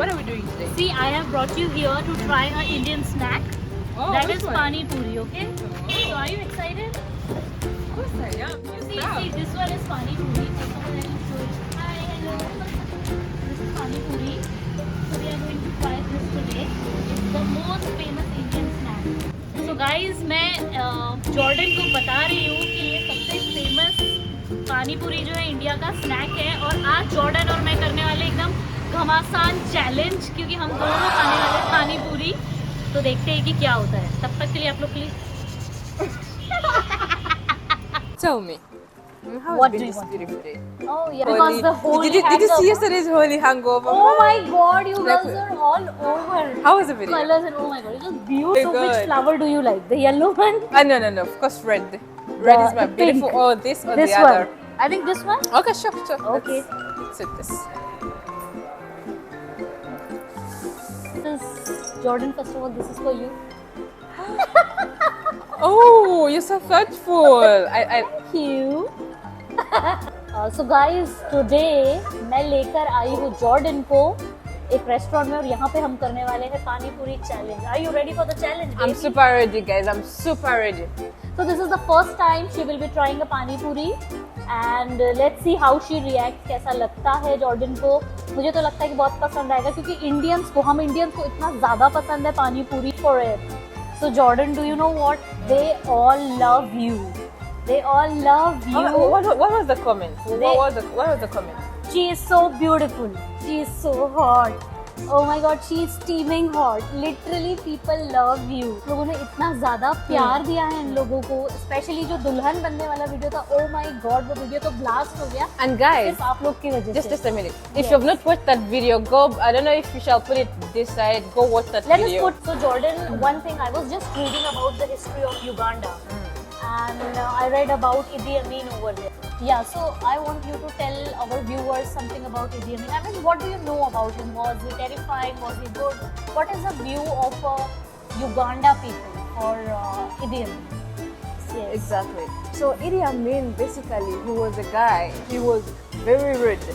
what are we doing today? See, I have brought you here to try an Indian snack. Oh, That which is one? Pani Puri, okay? Oh. So are you excited? Of course I am. You See, proud. this one is Pani Puri. First of all, let me show you. Hi, hello. This is Pani Puri. So we are going to try this today. It's the most famous Indian snack. So guys, मैं Jordan को बता रही हूँ कि ये सबसे famous पानी पूरी जो है इंडिया का स्नैक है और आज जॉर्डन और मैं करने वाले एकदम घमासान चैलेंज क्योंकि हम दोनों खाने वाले पानी पूरी। तो देखते हैं कि क्या होता है। तब तक के लिए आप लोग please Tell me. How What has do been you this want? beautiful day? Oh yeah, because the holy Did you see hangover. yesterday's holy hangover? Oh my god, you Like- girls are all over. How was the video? Colors and oh my god, it was beautiful. So Very which good. flower do you like? The yellow one? No. Of course, red. Red is my the beautiful. pink. Oh, this or This the one. other. I think this one. Okay, sure. Okay. Let's set this. This is Jordan. First of all, this is for you. Oh, you're so thoughtful. I Thank you. So guys, today मैं लेकर आई हूँ Jordan को एक restaurant में और यहाँ पे हम करने वाले हैं पानी पूरी challenge. Are you ready for the challenge? I'm baby? super ready, guys. I'm super ready. So this is the first time she will be trying a pani puri and let's see how she reacts. कैसा लगता है Jordan को. मुझे तो लगता है कि बहुत पसंद आएगा क्योंकि हम इंडियंस को इतना ज़्यादा पसंद है पानी पूरी for it. So Jordan, do you know what? They all love you. They all love you. What was the comment? What was the comment? She is so beautiful. She is so hot. Oh my god, she is steaming hot. Literally people love you. लोगों ने इतना ज़्यादा प्यार दिया है इन लोगों को. Especially जो दुल्हन बनने वाला वीडियो था. Oh my god, वो वीडियो तो blast हो गया. And guys, सिर्फ आप लोग की वजह से. just a minute. If Yes. you have not watched that video, go. I don't know if we shall put it this side. Go watch that Let us video. put. So Jordan, one thing I was just reading about the history of Uganda. And I read about Idi Amin over there. Yeah, so I want you to tell our viewers something about Idi Amin. I mean, what do you know about him? Was he terrifying? Was he good? What is the view of Uganda people for Idi Amin? Yes. Exactly. So Idi Amin, basically, he was a guy. He was very rude.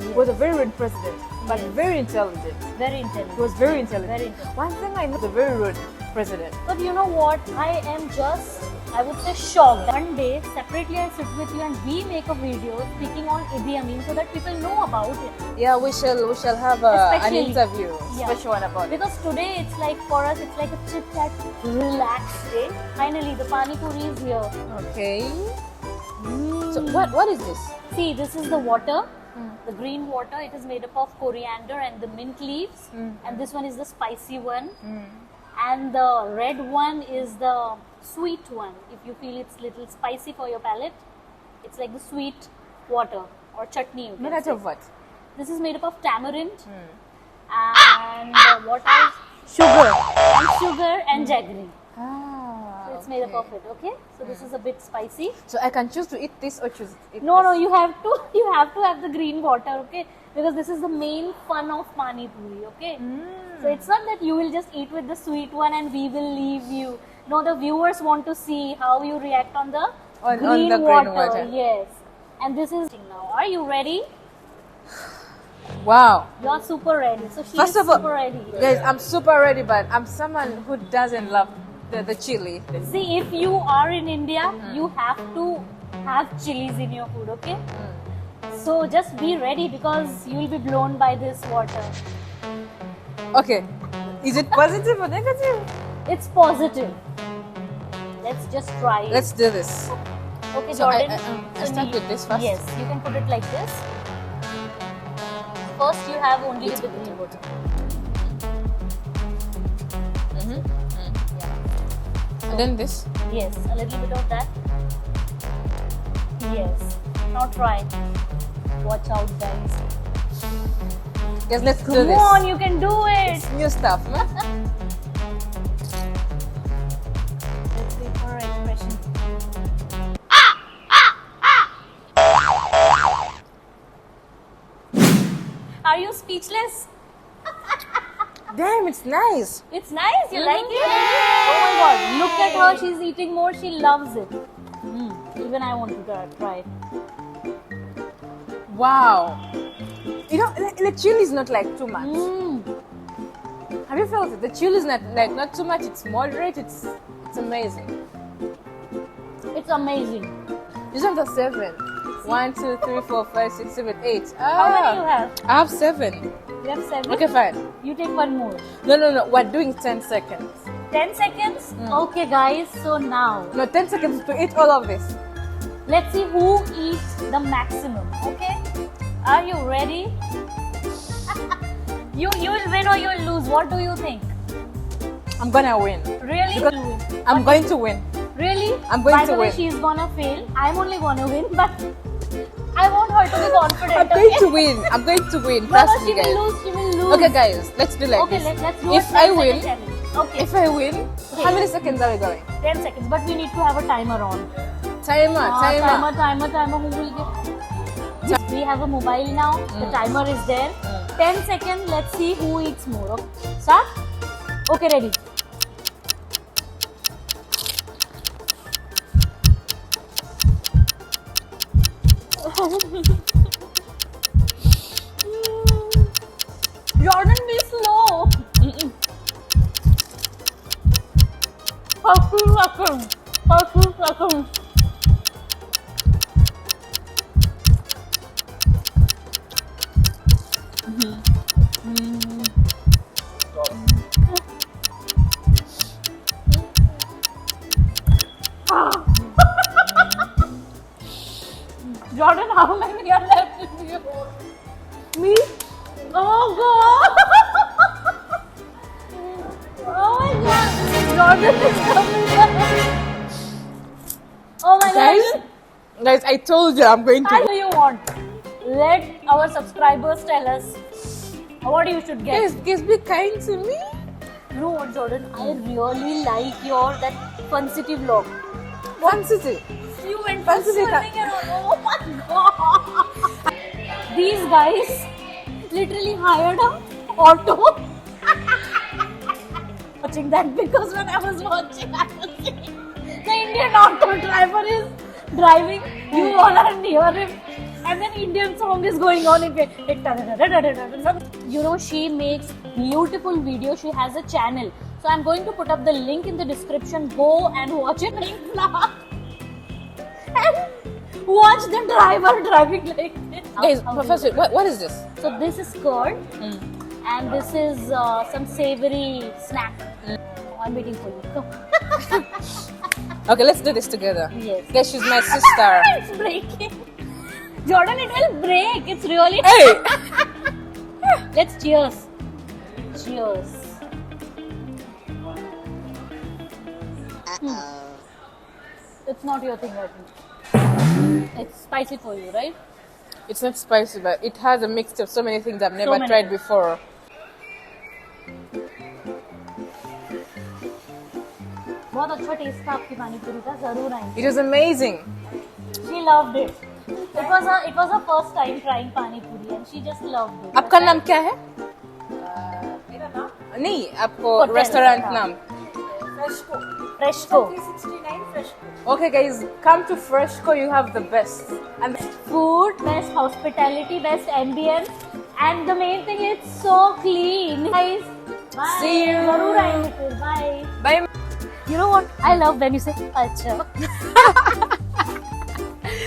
He was a very rude president, but Yes. very intelligent. Very intelligent. He was very intelligent. Very intelligent. One thing I know, the very rude president. But you know what? I am just, I would say, shocked. One day, separately, I sit with you and we make a video speaking on Idi Amin so that people know about it. Yeah, we shall have an Especially- interview, Yeah. special one about it. Because today it's like for us, it's like a chit chat, relaxed day. Finally, the pani puri is here. Okay. So what is this? See, this is the water, the green water. It is made up of coriander and the mint leaves, and this one is the spicy one, and the red one is the sweet one. If you feel it's little spicy for your palate, it's like the sweet water or chutney. You can Made out say. of what? This is made up of tamarind and what else? Sugar and jaggery. Ah, So it's made up of it. Okay. So this is a bit spicy. So I can choose to eat this or choose eat No, this. you have to have the green water. Okay, because this is the main fun of pani puri. Okay. So it's not that you will just eat with the sweet one and we will leave you. No, the viewers want to see how you react on the On green the green water. Yes. And this is now. Are you ready? Wow. You are super ready. So she First is of all, super ready. guys, I'm super ready, but I'm someone who doesn't love the chili. See, if you are in India, you have to have chilies in your food, okay? So just be ready because you will be blown by this water. Okay. Is it positive or negative? It's positive. Let's just try it. Let's do this. Okay, So I Jordan. start with this first? Yes, you can put it like this. First, you have only the green water. And then this. Yes, a little bit of that. Yes. Now try. Watch out, guys. Guys, let's do Come this. on, you can do it. It's new stuff, man. Let's wait for her expression. Are you speechless? Damn, it's nice. It's nice. You like it? Oh my god! Look at her. She's eating more. She loves it. Even I want to try it. Wow. You know, the chili is not like too much. Have you felt it? The chili is not too much. It's moderate. It's amazing. It's amazing. This one's a 7. 1, 2, 3, 4, 5, 6, 7, 8. How many you have? I have 7. You have 7? Okay, fine. You take one more. No. We're doing 10 seconds. 10 seconds? Okay guys, so now No, 10 seconds to eat all of this. let's see who eats the maximum, okay? Are you ready? You will win or you will lose. What do you think? I'm gonna win. Really? Because You win. I'm going to win. Really? I'm going By to the way, win. she's gonna fail. I'm only gonna win, but I want her to be confident. I'm going okay? to win. I'm going to win. No, Trust she me, guys. will lose. She will lose. Okay, guys, let's do like Okay, this. let's do If a I 10 win- second challenge. Okay. If I win, how many seconds are we going? 10 seconds, but we need to have a timer on. Timer. Timer. Who will get? We have a mobile now. The timer is there. 10 seconds. Let's see who eats more. Okay. Start. Okay, ready. Jordan, be slow. 30 seconds. 30 seconds. Jordan, how many are left in you? Me? Oh god! Oh my god! Jordan is coming back! Oh my god! Guys, I told you I'm going What to. do you want? Let our subscribers tell us what you should get. Guys, be kind to me. You know what, Jordan? I really like your that Fun City vlog. Fun City. You went Fun for City. swimming around. Oh my god! These guys literally hired a auto. Watching that because when I was watching, I was saying the Indian auto driver is driving. You all are near him, and then Indian song is going on. You know, she makes beautiful videos. She has a channel. So I'm going to put up the link in the description. Go and watch it. And watch the driver driving like this. Guys, How Professor, what is this? so this is curd and this is some savory snack. I'm waiting for you. Come. Okay, let's do this together. Yes. Guys, she's my sister. It's breaking. Jordan, it will break. It's really. Hey! Let's cheers. Cheers. It's not your thing, I think. It's spicy for you, right? It's not spicy, but it has a mix of so many things I've never many. tried before. बहुत अच्छा test था आपकी पानी पूरी का जरूर आएंगे. It was amazing. She loved it. It was her first time trying pani puri and she just loved it. आपका नाम क्या है? नहीं, आपको Hotel रेस्टोरेंट का. नाम. Freshco. 369 Freshco. Okay, guys, come to Freshco. You have the best. And Food, best hospitality, best ambience, and the main thing it's so clean. Guys, bye. See you. जरूर आएंगे फिर. Bye. bye. You know what? I love when you say acha.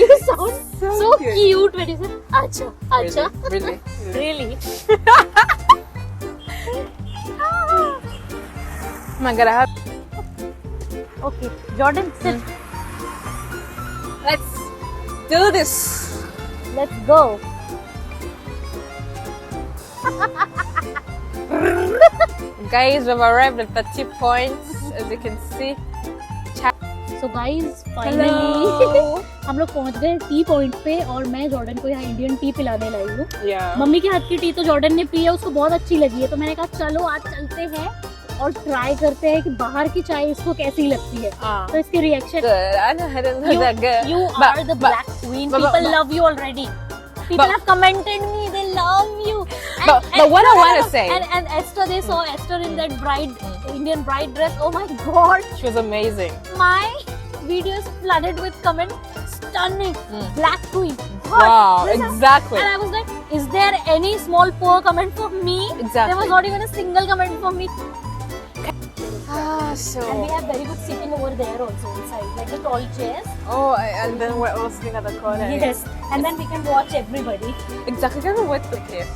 You sound so cute. cute when you say acha. Acha. Really? Really? Oh my God, I have. Okay, Jordan, sit. Let's do this. Let's go. Guys, we've arrived at the tea points, as you can see. So guys, finally Hello. हम लोग पहुंच गए T point पे और मैं Jordan को यहाँ Indian T पिलाने लाई हूँ. Yeah. मम्मी के हाथ की टी तो जॉर्डन ने पी है, उसको बहुत अच्छी लगी है, तो मैंने कहा चलो आज चलते हैं और ट्राई करते हैं कि बाहर की चाय इसको कैसी लगती है. तो इसके reaction. Good. I know how to do that good. You are the black queen. People love you already. People have commented me. They love you. But what I want to say. And Esther, they saw Esther in that Indian bride dress. Oh my God. She was amazing. My video is flooded with comments. Stunning. Black queen. Wow, This is- exactly. And I was like, is there any small poor comment for me. Exactly. There was not even a single comment for me. So. And we have very good seating over there also inside, like the tall chairs. Oh, and then we're all sitting at the corner. Yes, and then we can watch everybody. Exactly. Can we wait here?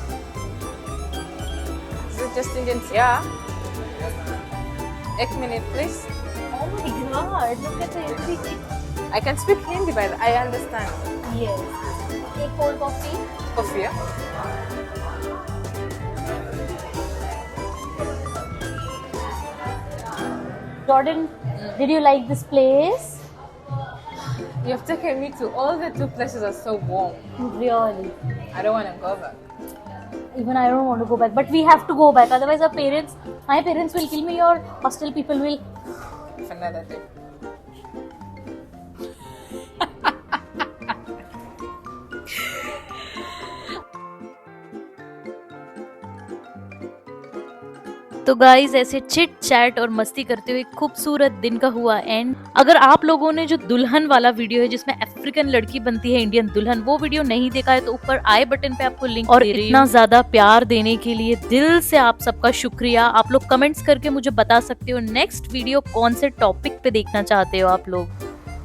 Is it just Indian? Yeah. 1 minute, please. Oh my god, look at everything. I can speak Hindi, by the I understand. Yes. Take cold coffee. Coffee, yeah? Jordan, did you like this place? You have taken me to all the two places are so warm. Really? I don't want to go back. Even I don't want to go back, but we have to go back. Otherwise, my parents will kill me, or hostel people will. For another day. तो guys ऐसे chit chat और मस्ती करते हुए खूबसूरत दिन का हुआ एंड। अगर आप लोगों ने जो दुल्हन वाला वीडियो है जिसमें अफ्रीकन लड़की बनती है इंडियन दुल्हन, वो वीडियो नहीं देखा है तो ऊपर आई बटन पे आपको लिंक और इतना ज्यादा प्यार देने के लिए दिल से आप सबका शुक्रिया। आप लोग कमेंट्स करके मुझे बता सकते हो नेक्स्ट वीडियो कौन से टॉपिक पे देखना चाहते हो आप लोग।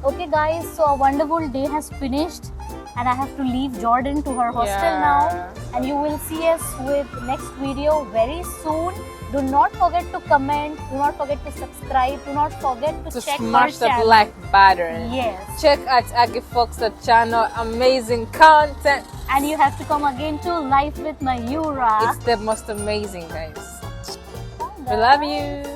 Okay guys, so a wonderful day has finished and I have to leave Jordan to her hostel now, and you will see us with next video very soon. Do not forget to comment, do not forget to subscribe, do not forget to check smash the channel. like button. Yes. Check out Aggie Fox's channel, amazing content. And you have to come again to Life with Mayura. It's the most amazing, guys. We love you.